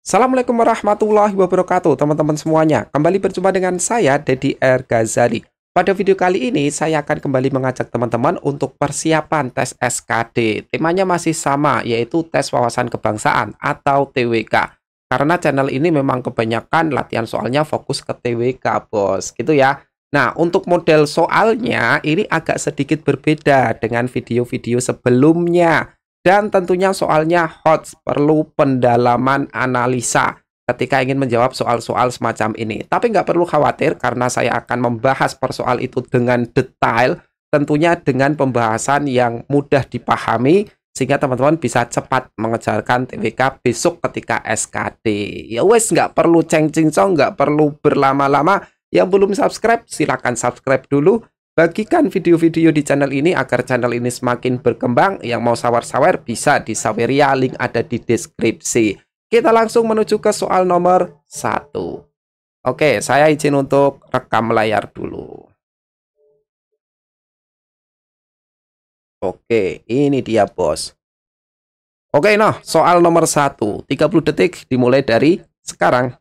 Assalamualaikum warahmatullahi wabarakatuh, teman-teman semuanya. Kembali berjumpa dengan saya, Dedi R. Ghazali. Pada video kali ini, saya akan kembali mengajak teman-teman untuk persiapan tes SKD. Temanya masih sama, yaitu tes wawasan kebangsaan atau TWK. Karena channel ini memang kebanyakan latihan soalnya fokus ke TWK, bos. Gitu ya. Nah, untuk model soalnya, ini agak sedikit berbeda dengan video-video sebelumnya. Dan tentunya soalnya hot, perlu pendalaman analisa ketika ingin menjawab soal-soal semacam ini. Tapi nggak perlu khawatir karena saya akan membahas persoal itu dengan detail, tentunya dengan pembahasan yang mudah dipahami, sehingga teman-teman bisa cepat mengejarkan TWK besok ketika SKD. Ya wes, nggak perlu ceng-cincong, nggak perlu berlama-lama. Yang belum subscribe, silakan subscribe dulu. Bagikan video-video di channel ini agar channel ini semakin berkembang. Yang mau sawer-sawer bisa di Saweria, link ada di deskripsi. Kita langsung menuju ke soal nomor 1. Oke, saya izin untuk rekam layar dulu. Oke, ini dia bos. Oke, nah soal nomor 1. 30 detik dimulai dari sekarang.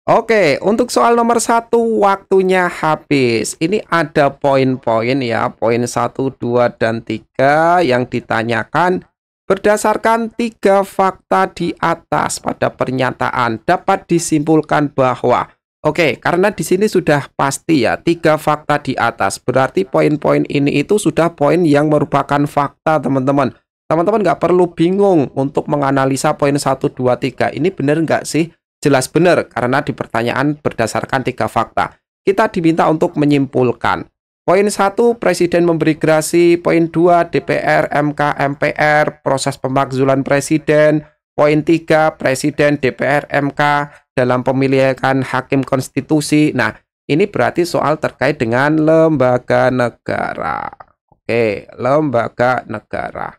Oke, untuk soal nomor 1 waktunya habis. Ini ada poin-poin ya, poin 1, 2, dan 3 yang ditanyakan berdasarkan 3 fakta di atas pada pernyataan dapat disimpulkan bahwa. Oke, karena di sini sudah pasti ya, 3 fakta di atas. Berarti poin-poin ini itu sudah poin yang merupakan fakta, teman-teman. Teman-teman nggak perlu bingung untuk menganalisa poin 1, 2, 3. Ini benar nggak sih? Jelas benar, karena di pertanyaan berdasarkan 3 fakta. Kita diminta untuk menyimpulkan. Poin 1, Presiden memberi gerasi. Poin 2, DPR, MK, MPR, proses pemakzulan Presiden. Poin 3, Presiden, DPR, MK dalam pemilihan hakim konstitusi. Nah, ini berarti soal terkait dengan lembaga negara. Oke, lembaga negara.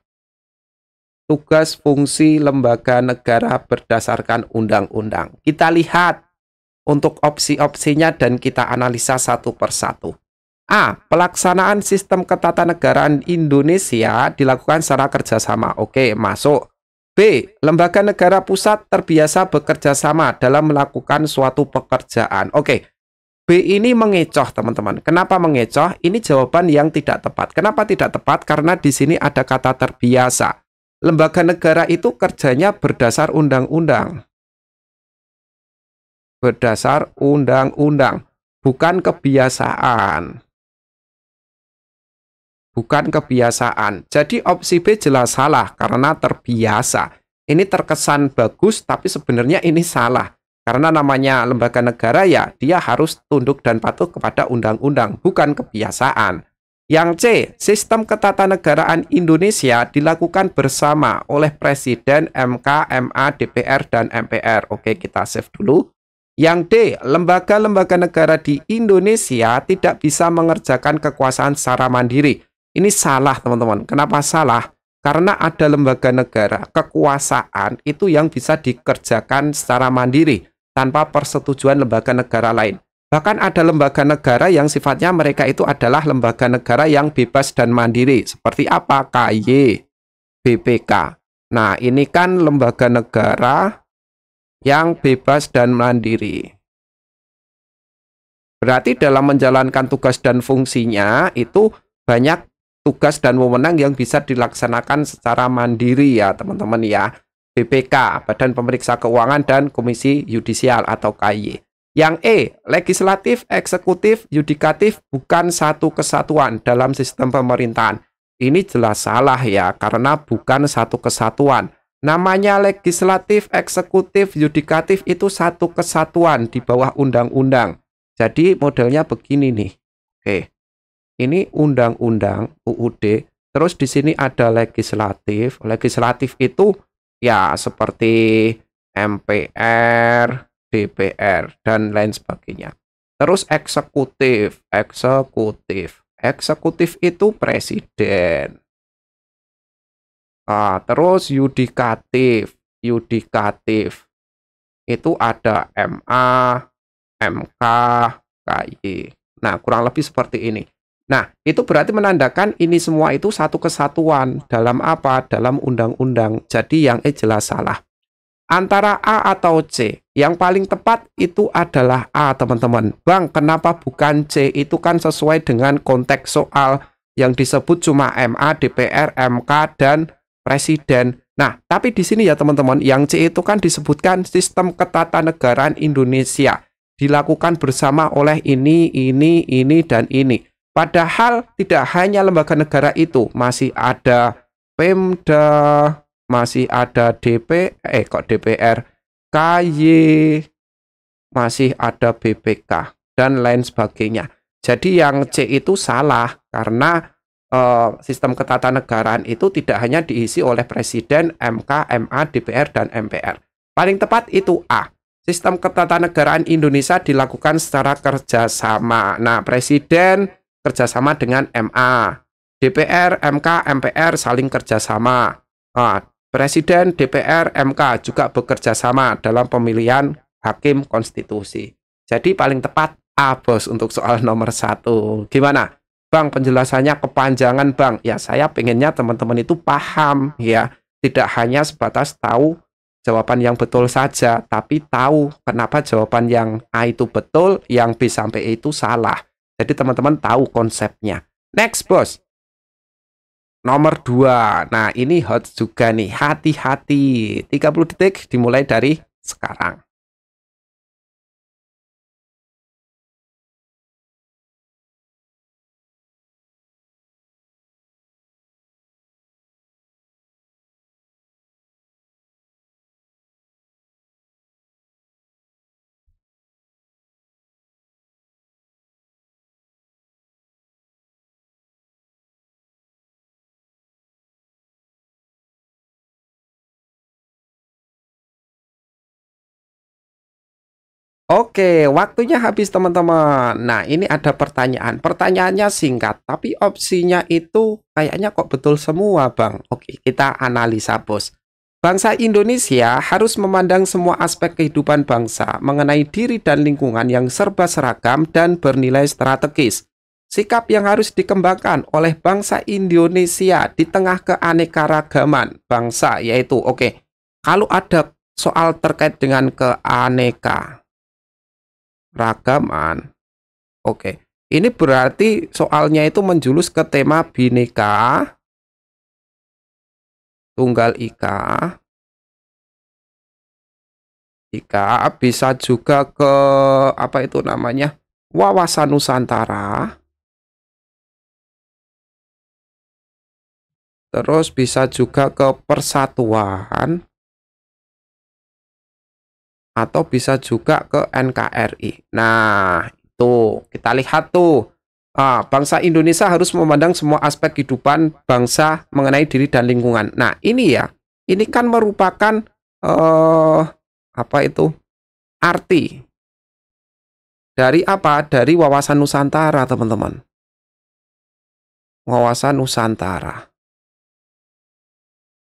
Tugas fungsi lembaga negara berdasarkan undang-undang. Kita lihat untuk opsi-opsinya dan kita analisa satu persatu. A. Pelaksanaan sistem ketatanegaraan Indonesia dilakukan secara kerjasama. Oke, masuk. B. Lembaga negara pusat terbiasa bekerja sama dalam melakukan suatu pekerjaan. Oke, B ini mengecoh, teman-teman. Kenapa mengecoh? Ini jawaban yang tidak tepat. Kenapa tidak tepat? Karena di sini ada kata terbiasa. Lembaga negara itu kerjanya berdasar undang-undang. Berdasar undang-undang, bukan kebiasaan. Bukan kebiasaan. Jadi opsi B jelas salah karena terbiasa. Ini terkesan bagus tapi sebenarnya ini salah. Karena namanya lembaga negara ya, dia harus tunduk dan patuh kepada undang-undang, bukan kebiasaan. Yang C, sistem ketatanegaraan Indonesia dilakukan bersama oleh Presiden, MK, MA, DPR, dan MPR. Oke, kita save dulu. Yang D, lembaga-lembaga negara di Indonesia tidak bisa mengerjakan kekuasaan secara mandiri. Ini salah, teman-teman. Kenapa salah? Karena ada lembaga negara, kekuasaan itu yang bisa dikerjakan secara mandiri tanpa persetujuan lembaga negara lain. Bahkan ada lembaga negara yang sifatnya mereka itu adalah lembaga negara yang bebas dan mandiri. Seperti apa? KY, BPK. Nah, ini kan lembaga negara yang bebas dan mandiri. Berarti dalam menjalankan tugas dan fungsinya itu banyak tugas dan wewenang yang bisa dilaksanakan secara mandiri ya, teman-teman ya. BPK, Badan Pemeriksa Keuangan dan Komisi Yudisial atau KY. Yang E, legislatif, eksekutif, yudikatif bukan satu kesatuan dalam sistem pemerintahan. Ini jelas salah ya, karena bukan satu kesatuan. Namanya legislatif, eksekutif, yudikatif itu satu kesatuan di bawah undang-undang. Jadi modelnya begini nih. Oke, ini undang-undang UUD, terus di sini ada legislatif. Legislatif itu ya seperti MPR, DPR, dan lain sebagainya. Terus eksekutif, eksekutif itu presiden. Terus yudikatif itu ada MA, MK, KY. Nah, kurang lebih seperti ini. Nah, itu berarti menandakan ini semua itu satu kesatuan dalam apa? Dalam undang-undang. Jadi yang jelas salah. Antara A atau C, yang paling tepat itu adalah A, teman-teman. Bang, kenapa bukan C? Itu kan sesuai dengan konteks soal yang disebut cuma MA, DPR, MK, dan presiden. Nah, tapi di sini ya teman-teman, yang C itu kan disebutkan sistem ketatanegaraan Indonesia. Dilakukan bersama oleh ini, dan ini. Padahal tidak hanya lembaga negara itu, masih ada Pemda, masih ada DPR, KY, masih ada BPK, dan lain sebagainya. Jadi yang C itu salah, karena sistem ketatanegaraan itu tidak hanya diisi oleh Presiden, MK, MA, DPR, dan MPR. Paling tepat itu A. Sistem ketatanegaraan Indonesia dilakukan secara kerjasama. Nah, Presiden kerjasama dengan MA, DPR, MK, MPR saling kerjasama. Presiden, DPR, MK juga bekerja sama dalam pemilihan hakim konstitusi. Jadi paling tepat A, bos, untuk soal nomor 1. Gimana? Bang, penjelasannya kepanjangan, Bang. Ya, saya pengennya teman-teman itu paham, ya. Tidak hanya sebatas tahu jawaban yang betul saja, tapi tahu kenapa jawaban yang A itu betul, yang B sampai E itu salah. Jadi teman-teman tahu konsepnya. Next, bos. Nomor 2. Nah, ini hot juga nih. Hati-hati. 30 detik dimulai dari sekarang. Oke, waktunya habis teman-teman. Nah, ini ada pertanyaan. Pertanyaannya singkat, tapi opsinya itu kayaknya kok betul semua, Bang. Oke, kita analisa, bos. Bangsa Indonesia harus memandang semua aspek kehidupan bangsa mengenai diri dan lingkungan yang serba seragam dan bernilai strategis. Sikap yang harus dikembangkan oleh bangsa Indonesia di tengah keanekaragaman bangsa, yaitu, oke, kalau ada soal terkait dengan keanekaragaman. Oke, ini berarti soalnya itu menjulus ke tema Bhinneka Tunggal Ika. Bisa juga ke apa itu namanya? Wawasan Nusantara. Terus bisa juga ke persatuan. Atau bisa juga ke NKRI. Nah, itu kita lihat tuh. Bangsa Indonesia harus memandang semua aspek kehidupan bangsa mengenai diri dan lingkungan. Nah, ini ya, ini kan merupakan apa itu? Arti dari apa? Dari wawasan Nusantara, teman-teman. Wawasan Nusantara.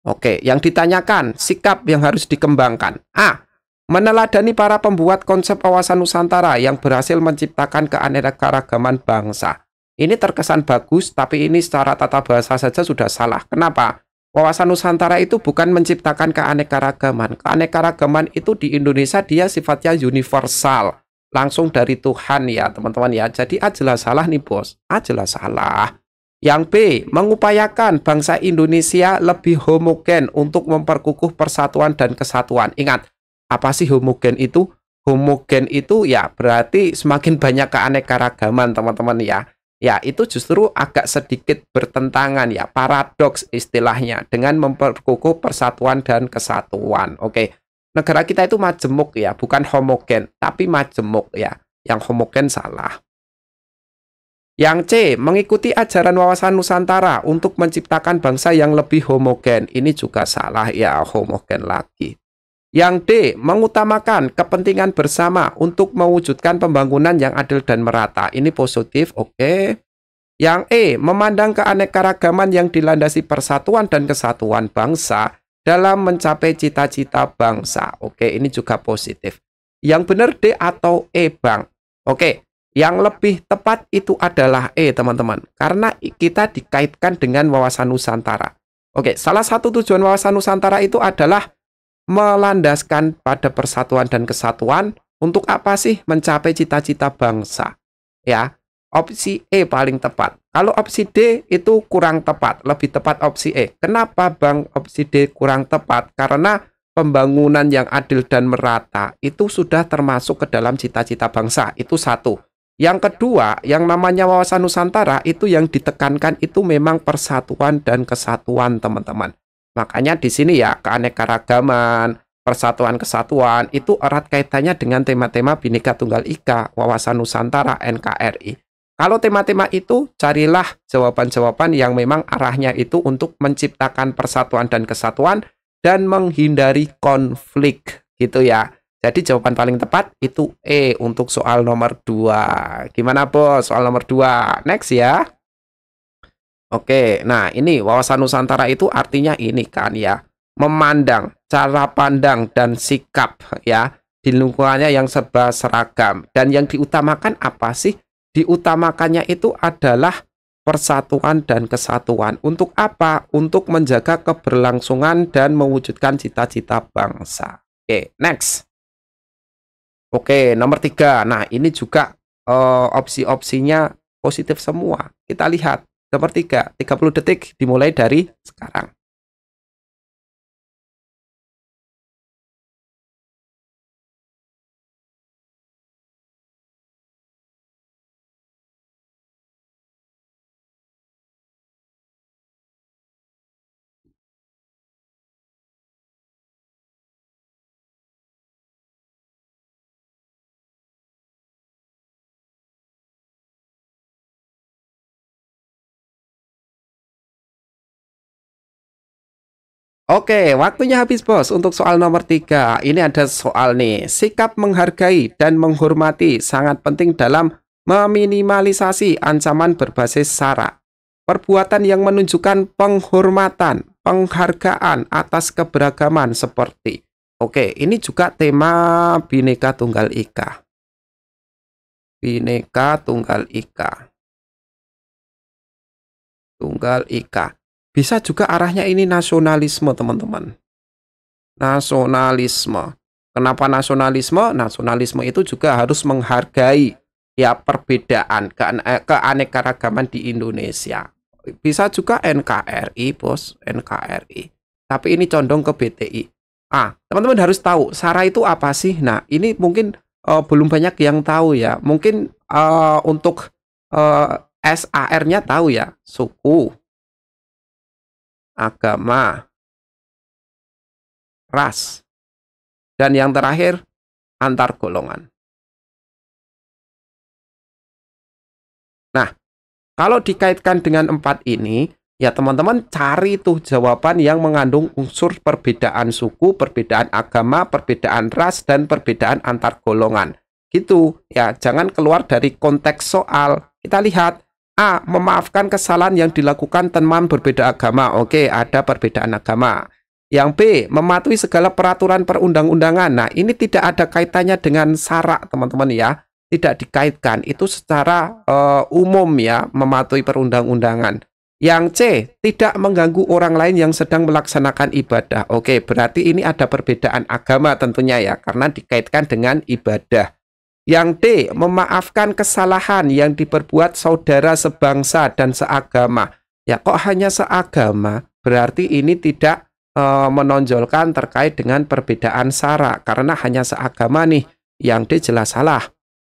Oke, yang ditanyakan, sikap yang harus dikembangkan. A. Meneladani para pembuat konsep wawasan Nusantara yang berhasil menciptakan keanekaragaman bangsa. Ini terkesan bagus, tapi ini secara tata bahasa saja sudah salah. Kenapa? Wawasan Nusantara itu bukan menciptakan keanekaragaman. Keanekaragaman itu di Indonesia dia sifatnya universal. Langsung dari Tuhan ya, teman-teman ya. Jadi A jelas salah nih, bos. A jelas salah. Yang B, mengupayakan bangsa Indonesia lebih homogen untuk memperkukuh persatuan dan kesatuan. Ingat, apa sih homogen itu? Homogen itu ya berarti semakin banyak keanekaragaman, teman-teman ya. Ya, itu justru agak sedikit bertentangan ya, paradoks istilahnya dengan memperkukuh persatuan dan kesatuan. Oke. Negara kita itu majemuk ya, bukan homogen, tapi majemuk ya. Yang homogen salah. Yang C, mengikuti ajaran wawasan Nusantara untuk menciptakan bangsa yang lebih homogen. Ini juga salah ya, homogen lagi. Yang D, mengutamakan kepentingan bersama untuk mewujudkan pembangunan yang adil dan merata. Ini positif, oke. Yang E, memandang keanekaragaman yang dilandasi persatuan dan kesatuan bangsa dalam mencapai cita-cita bangsa. Oke, ini juga positif. Yang benar D atau E, Bang? Oke, yang lebih tepat itu adalah E, teman-teman. Karena kita dikaitkan dengan wawasan Nusantara. Oke, salah satu tujuan wawasan Nusantara itu adalah melandaskan pada persatuan dan kesatuan untuk apa sih? Mencapai cita-cita bangsa. Ya, opsi E paling tepat. Kalau opsi D itu kurang tepat, lebih tepat opsi E. Kenapa, Bang, opsi D kurang tepat? Karena pembangunan yang adil dan merata itu sudah termasuk ke dalam cita-cita bangsa. Itu satu. Yang kedua, yang namanya wawasan Nusantara itu yang ditekankan itu memang persatuan dan kesatuan, teman-teman. Makanya di sini ya, keanekaragaman, persatuan kesatuan itu erat kaitannya dengan tema-tema Bhinneka Tunggal Ika, wawasan Nusantara, NKRI. Kalau tema-tema itu, carilah jawaban-jawaban yang memang arahnya itu untuk menciptakan persatuan dan kesatuan dan menghindari konflik gitu ya. Jadi jawaban paling tepat itu E untuk soal nomor 2. Gimana, Bos? Soal nomor 2. Next ya. Oke, nah ini wawasan Nusantara itu artinya ini kan ya, memandang, cara pandang dan sikap ya di lingkungannya yang serba seragam. Dan yang diutamakan apa sih? Diutamakannya itu adalah persatuan dan kesatuan. Untuk apa? Untuk menjaga keberlangsungan dan mewujudkan cita-cita bangsa. Oke, next. Oke, nomor 3. Nah, ini juga opsi-opsinya positif semua. Kita lihat. Nomor 3, 30 detik dimulai dari sekarang. Oke, waktunya habis, Bos. Untuk soal nomor 3, ini ada soal nih. Sikap menghargai dan menghormati sangat penting dalam meminimalisasi ancaman berbasis SARA. Perbuatan yang menunjukkan penghormatan, penghargaan atas keberagaman seperti. Oke, ini juga tema Bhinneka Tunggal Ika. Bhinneka Tunggal Ika. Tunggal Ika. Bisa juga arahnya ini nasionalisme, teman-teman. Nasionalisme. Kenapa nasionalisme? Nasionalisme itu juga harus menghargai ya perbedaan, keanekaragaman di Indonesia. Bisa juga NKRI, Bos, NKRI. Tapi ini condong ke BTI. Teman-teman harus tahu, SARA itu apa sih? Nah, ini mungkin belum banyak yang tahu ya. Mungkin untuk SAR-nya tahu ya, suku, agama, ras, dan yang terakhir antar golongan. Nah, kalau dikaitkan dengan 4 ini, ya teman-teman cari tuh jawaban yang mengandung unsur perbedaan suku, perbedaan agama, perbedaan ras, dan perbedaan antar golongan. Gitu ya, jangan keluar dari konteks soal. Kita lihat. A. Memaafkan kesalahan yang dilakukan teman berbeda agama. Oke, ada perbedaan agama. Yang B. Mematuhi segala peraturan perundang-undangan. Nah, ini tidak ada kaitannya dengan SARA, teman-teman ya. Tidak dikaitkan. Itu secara umum ya, mematuhi perundang-undangan. Yang C. Tidak mengganggu orang lain yang sedang melaksanakan ibadah. Oke, berarti ini ada perbedaan agama tentunya ya, karena dikaitkan dengan ibadah. Yang D, memaafkan kesalahan yang diperbuat saudara sebangsa dan seagama. Ya, kok hanya seagama? Berarti ini tidak menonjolkan terkait dengan perbedaan SARA, karena hanya seagama nih. Yang D jelas salah.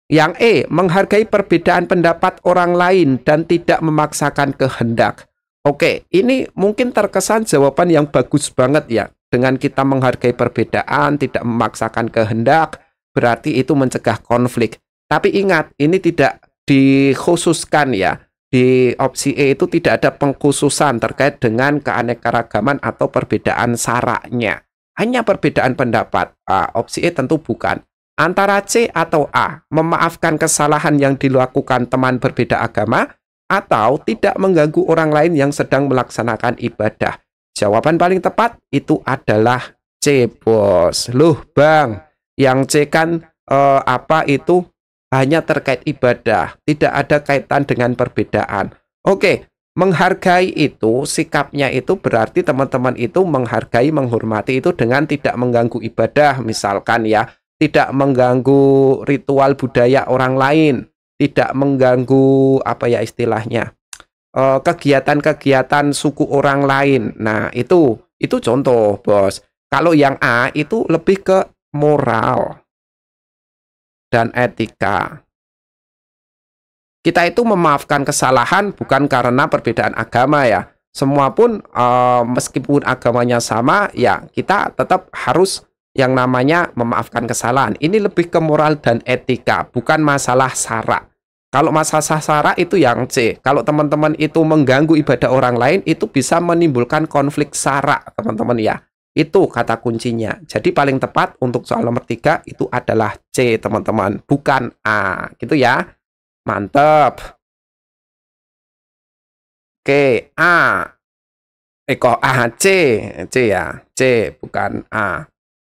Yang E, menghargai perbedaan pendapat orang lain dan tidak memaksakan kehendak. Oke, ini mungkin terkesan jawaban yang bagus banget ya. Dengan kita menghargai perbedaan, tidak memaksakan kehendak, berarti itu mencegah konflik. Tapi ingat, ini tidak dikhususkan ya. Di opsi E itu tidak ada pengkhususan terkait dengan keanekaragaman atau perbedaan SARA-nya. hanya perbedaan pendapat. Opsi E tentu bukan. Antara C atau A, memaafkan kesalahan yang dilakukan teman berbeda agama, atau tidak mengganggu orang lain yang sedang melaksanakan ibadah. Jawaban paling tepat itu adalah C, bos. Loh, Bang, yang C kan apa itu hanya terkait ibadah, tidak ada kaitan dengan perbedaan. Oke, menghargai itu, sikapnya itu berarti teman-teman itu menghargai, menghormati itu dengan tidak mengganggu ibadah, misalkan ya, tidak mengganggu ritual budaya orang lain, tidak mengganggu apa ya istilahnya, kegiatan-kegiatan suku orang lain. Nah, itu contoh, bos. Kalau yang A itu lebih ke moral dan etika. Kita itu memaafkan kesalahan bukan karena perbedaan agama ya. Semua pun meskipun agamanya sama, ya kita tetap harus yang namanya memaafkan kesalahan. Ini lebih ke moral dan etika, bukan masalah sara. Kalau masalah sara itu yang C. Kalau teman-teman itu mengganggu ibadah orang lain, itu bisa menimbulkan konflik sara, teman-teman ya. Itu kata kuncinya. Jadi paling tepat untuk soal nomor 3 itu adalah C, teman-teman, bukan A. Gitu ya. Mantap. Oke, A. Kok A, C. C ya. C, bukan A.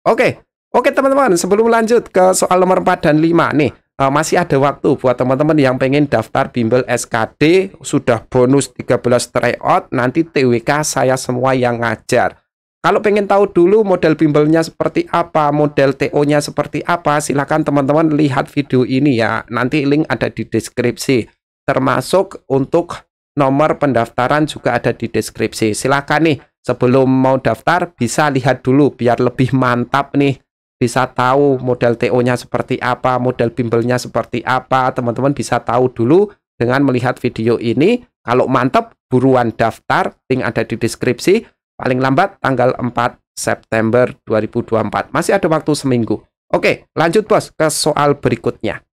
Oke teman-teman. Sebelum lanjut ke soal nomor 4 dan 5 nih. Masih ada waktu buat teman-teman yang pengen daftar bimbel SKD. Sudah bonus 13 tryout. Nanti TWK saya semua yang ngajar. Kalau pengen tahu dulu model bimbelnya seperti apa, model TO-nya seperti apa, silakan teman-teman lihat video ini ya. Nanti link ada di deskripsi. Termasuk untuk nomor pendaftaran juga ada di deskripsi. Silakan nih, sebelum mau daftar bisa lihat dulu biar lebih mantap nih. Bisa tahu model TO-nya seperti apa, model bimbelnya seperti apa. Teman-teman bisa tahu dulu dengan melihat video ini. Kalau mantap, buruan daftar. Link ada di deskripsi. Paling lambat tanggal 4 September 2024. Masih ada waktu seminggu. Oke, lanjut bos ke soal berikutnya.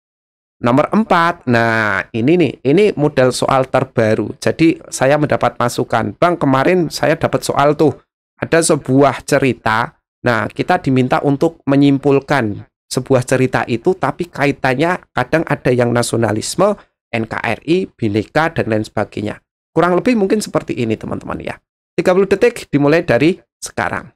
Nomor 4. Nah, ini model soal terbaru. Jadi saya mendapat masukan. Bang, kemarin saya dapat soal tuh. Ada sebuah cerita. Nah, kita diminta untuk menyimpulkan sebuah cerita itu, tapi kaitannya kadang ada yang nasionalisme, NKRI, Bhinneka, dan lain sebagainya. Kurang lebih mungkin seperti ini, teman-teman ya. 30 detik dimulai dari sekarang.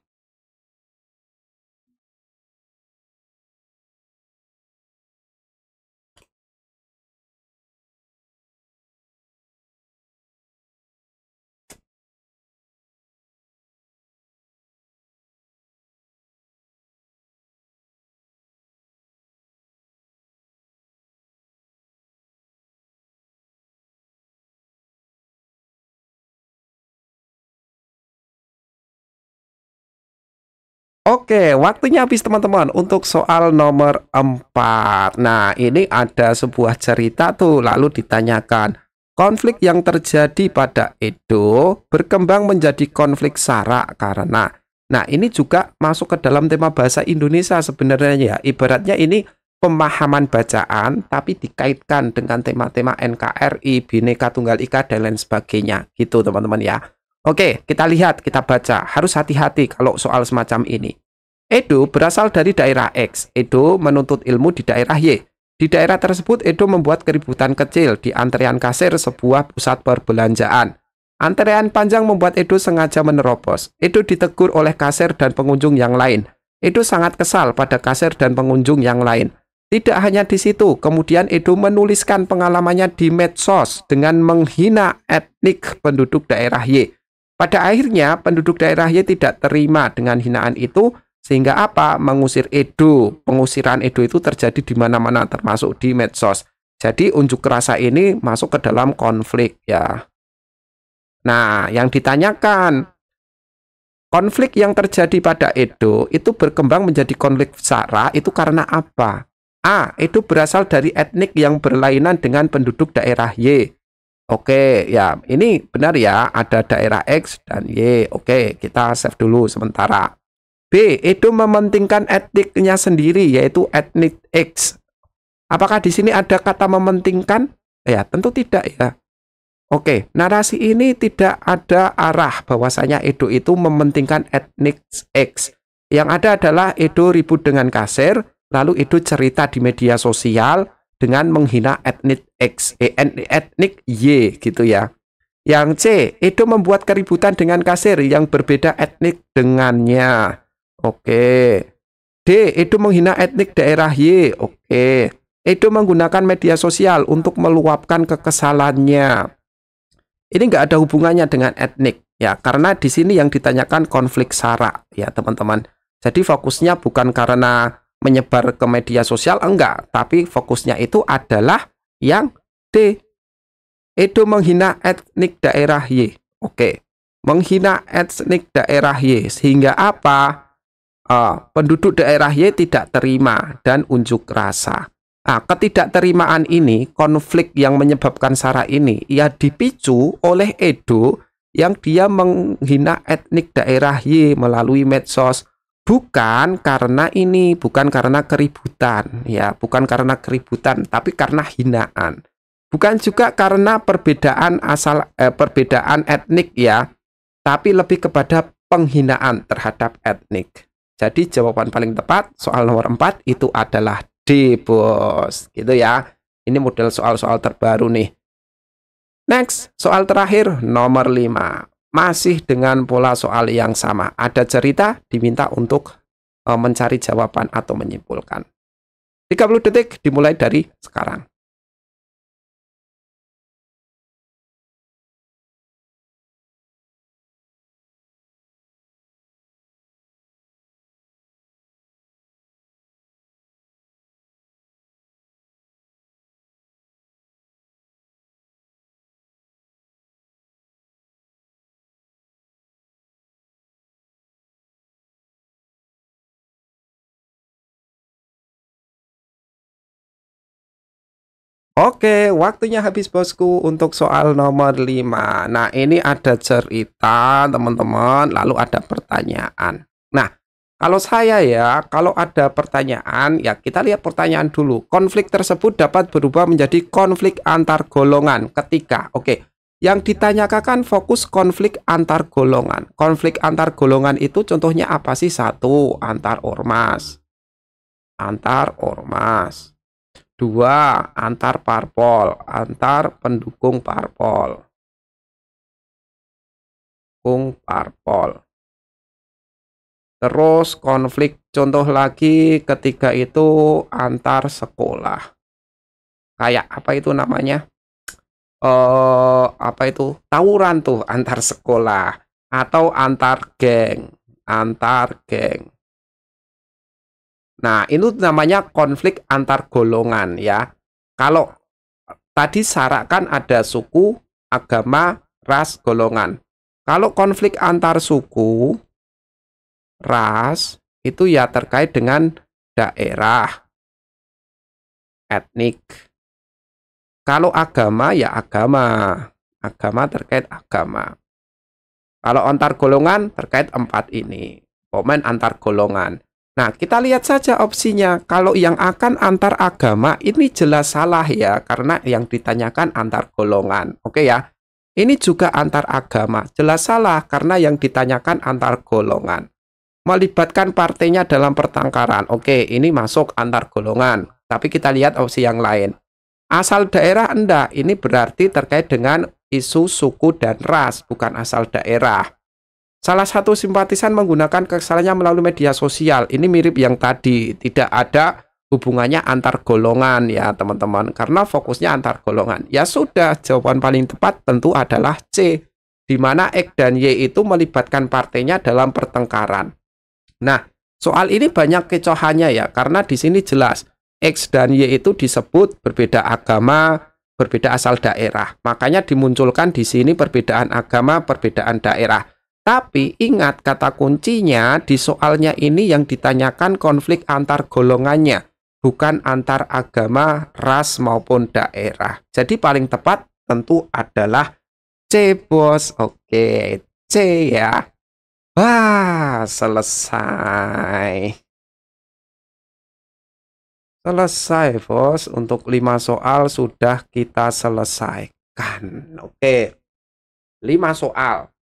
Oke, waktunya habis teman-teman untuk soal nomor 4. Nah, ini ada sebuah cerita tuh, lalu ditanyakan, konflik yang terjadi pada Edo berkembang menjadi konflik sara karena. Nah, ini juga masuk ke dalam tema bahasa Indonesia sebenarnya ya. Ibaratnya ini pemahaman bacaan, tapi dikaitkan dengan tema-tema NKRI, Bhinneka Tunggal Ika, dan lain sebagainya. Gitu teman-teman ya. Oke, kita lihat, kita baca. Harus hati-hati kalau soal semacam ini. Edo berasal dari daerah X. Edo menuntut ilmu di daerah Y. Di daerah tersebut, Edo membuat keributan kecil di antrean kasir sebuah pusat perbelanjaan. Antrean panjang membuat Edo sengaja menerobos. Edo ditegur oleh kasir dan pengunjung yang lain. Edo sangat kesal pada kasir dan pengunjung yang lain. Tidak hanya di situ, kemudian Edo menuliskan pengalamannya di medsos dengan menghina etnik penduduk daerah Y. Pada akhirnya, penduduk daerah Y tidak terima dengan hinaan itu, sehingga apa? Mengusir Edo. Pengusiran Edo itu terjadi di mana-mana, termasuk di medsos. Jadi unjuk rasa ini masuk ke dalam konflik ya. Nah, yang ditanyakan, konflik yang terjadi pada Edo itu berkembang menjadi konflik sara itu karena apa? A. Edo berasal dari etnik yang berlainan dengan penduduk daerah Y. Oke, ya ini benar ya, ada daerah X dan Y. Oke, kita save dulu sementara. B. Edo mementingkan etniknya sendiri, yaitu etnik X. Apakah di sini ada kata mementingkan? Ya, tentu tidak ya. Oke, narasi ini tidak ada arah bahwasanya Edo itu mementingkan etnik X. Yang ada adalah Edo ribut dengan kasir, lalu Edo cerita di media sosial dengan menghina etnik X, etnik Y gitu ya. Yang C, Edo membuat keributan dengan kasir yang berbeda etnik dengannya. Oke. D, Edo menghina etnik daerah Y. Oke. Edo menggunakan media sosial untuk meluapkan kekesalannya. Ini nggak ada hubungannya dengan etnik ya, karena di sini yang ditanyakan konflik SARA ya teman-teman. Jadi fokusnya bukan karena menyebar ke media sosial, enggak, tapi fokusnya itu adalah yang D. Edo menghina etnik daerah Y. Oke. Menghina etnik daerah Y sehingga apa? Penduduk daerah Y tidak terima dan unjuk rasa. Nah, ketidakterimaan ini, konflik yang menyebabkan SARA ini, ya dipicu oleh Edo yang dia menghina etnik daerah Y melalui medsos. Bukan karena ini, bukan karena keributan, ya, bukan karena keributan, tapi karena hinaan. Bukan juga karena perbedaan perbedaan etnik ya, tapi lebih kepada penghinaan terhadap etnik. Jadi jawaban paling tepat soal nomor 4 itu adalah D, bos. Gitu ya. Ini model soal-soal terbaru nih. Next, soal terakhir nomor 5. Masih dengan pola soal yang sama. Ada cerita diminta untuk mencari jawaban atau menyimpulkan. 30 detik dimulai dari sekarang. Oke, waktunya habis bosku untuk soal nomor 5. Nah, ini ada cerita teman-teman, lalu ada pertanyaan. Nah, kalau saya ya, kalau ada pertanyaan, ya kita lihat pertanyaan dulu. Konflik tersebut dapat berubah menjadi konflik antar golongan ketika, oke, yang ditanyakan fokus konflik antar golongan. Konflik antar golongan itu contohnya apa sih? Satu, antar ormas. Antar ormas. Dua, antar parpol, antar pendukung parpol. Terus konflik contoh lagi ketiga itu antar sekolah. Kayak apa itu namanya? Apa itu? Tawuran tuh antar sekolah atau antar geng, antar geng. Nah, itu namanya konflik antar golongan ya. Kalau tadi SARA kan ada suku, agama, ras, golongan. Kalau konflik antar suku, ras, itu ya terkait dengan daerah, etnik. Kalau agama ya agama. Agama terkait agama. Kalau antar golongan terkait 4 ini. Komen antar golongan. Nah, kita lihat saja opsinya. Kalau yang akan antar agama, ini jelas salah ya, karena yang ditanyakan antar golongan. Oke ya, ini juga antar agama. Jelas salah, karena yang ditanyakan antar golongan. Melibatkan partainya dalam pertengkaran. Oke, ini masuk antar golongan. Tapi kita lihat opsi yang lain. Asal daerah enggak, ini berarti terkait dengan isu suku dan ras, bukan asal daerah. Salah satu simpatisan menggunakan kekesalannya melalui media sosial. Ini mirip yang tadi, tidak ada hubungannya antar golongan ya teman-teman, karena fokusnya antar golongan. Ya sudah, jawaban paling tepat tentu adalah C, di mana X dan Y itu melibatkan partainya dalam pertengkaran. Nah, soal ini banyak kecohannya ya, karena di sini jelas X dan Y itu disebut berbeda agama, berbeda asal daerah. Makanya dimunculkan di sini perbedaan agama, perbedaan daerah. Tapi ingat kata kuncinya di soalnya ini yang ditanyakan konflik antar golongannya, bukan antar agama, ras maupun daerah. Jadi paling tepat tentu adalah C, bos. Oke, C ya. Wah, selesai. Selesai, bos. Untuk 5 soal sudah kita selesaikan. Oke, 5 soal.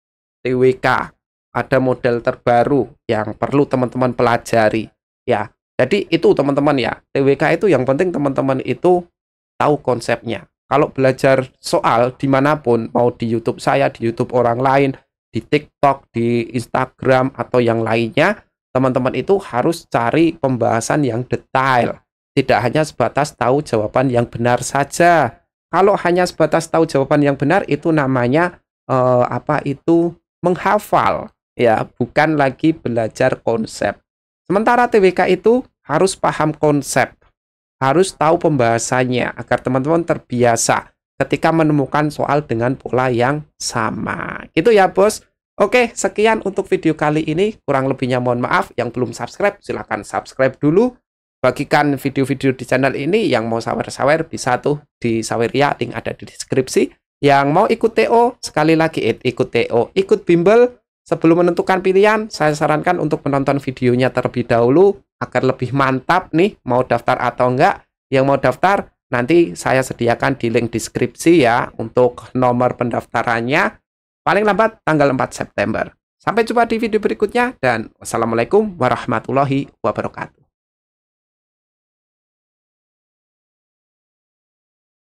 TWK. ada model terbaru yang perlu teman-teman pelajari ya. Jadi itu teman-teman ya, TWK itu yang penting teman-teman itu tahu konsepnya. Kalau belajar soal dimanapun, mau di YouTube saya, di YouTube orang lain, di TikTok, di Instagram, atau yang lainnya, teman-teman itu harus cari pembahasan yang detail. Tidak hanya sebatas tahu jawaban yang benar saja. Kalau hanya sebatas tahu jawaban yang benar, itu namanya menghafal, ya, bukan lagi belajar konsep. Sementara TWK itu harus paham konsep, harus tahu pembahasannya agar teman-teman terbiasa ketika menemukan soal dengan pola yang sama. Gitu ya, Bos. Oke, sekian untuk video kali ini. Kurang lebihnya mohon maaf. Yang belum subscribe, silahkan subscribe dulu. Bagikan video-video di channel ini. Yang mau sawer-sawer bisa tuh di Saweria, link ada di deskripsi. Yang mau ikut TO, sekali lagi ikut TO, ikut bimbel. Sebelum menentukan pilihan, saya sarankan untuk menonton videonya terlebih dahulu agar lebih mantap nih mau daftar atau enggak. Yang mau daftar, nanti saya sediakan di link deskripsi ya untuk nomor pendaftarannya. Paling lambat tanggal 4 September. Sampai jumpa di video berikutnya dan wassalamualaikum warahmatullahi wabarakatuh.